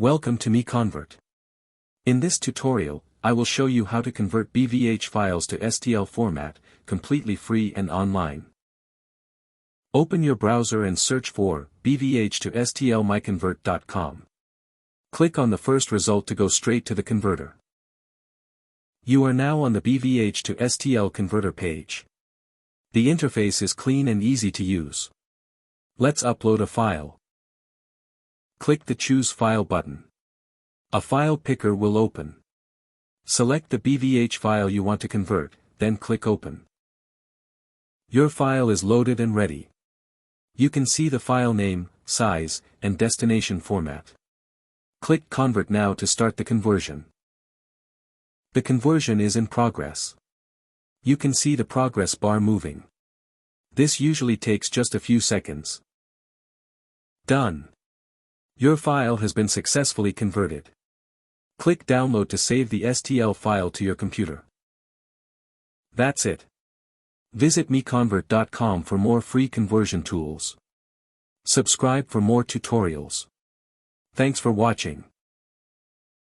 Welcome to MiConvert. In this tutorial, I will show you how to convert BVH files to STL format, completely free and online. Open your browser and search for BVH to STL MiConvert.com. Click on the first result to go straight to the converter. You are now on the BVH to STL converter page. The interface is clean and easy to use. Let's upload a file. Click the Choose File button. A file picker will open. Select the BVH file you want to convert, then click Open. Your file is loaded and ready. You can see the file name, size, and destination format. Click Convert now to start the conversion. The conversion is in progress. You can see the progress bar moving. This usually takes just a few seconds. Done. Your file has been successfully converted. Click Download to save the STL file to your computer. That's it. Visit MiConvert.com for more free conversion tools. Subscribe for more tutorials. Thanks for watching.